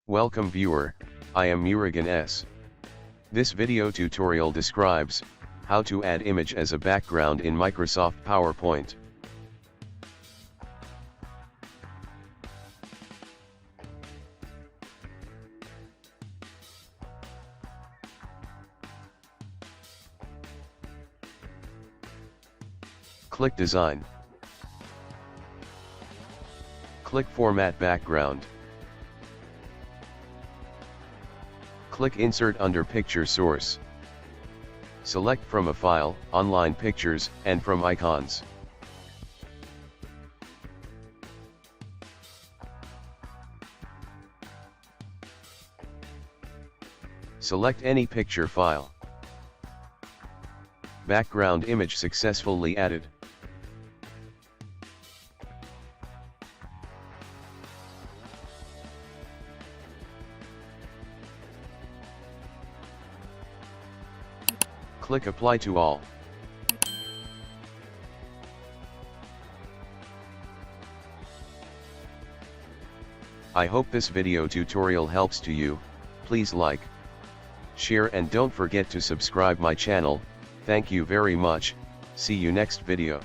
Welcome viewer, I am Murugan S. This video tutorial describes how to add image as a background in Microsoft PowerPoint. Click Design. Click Format Background. Click Insert under Picture Source. Select from a file, Online Pictures, and from Icons. Select any picture file. Background image successfully added. Click Apply to All. I hope this video tutorial helps to you. Please like, share and don't forget to subscribe my channel. Thank you very much. See you next video.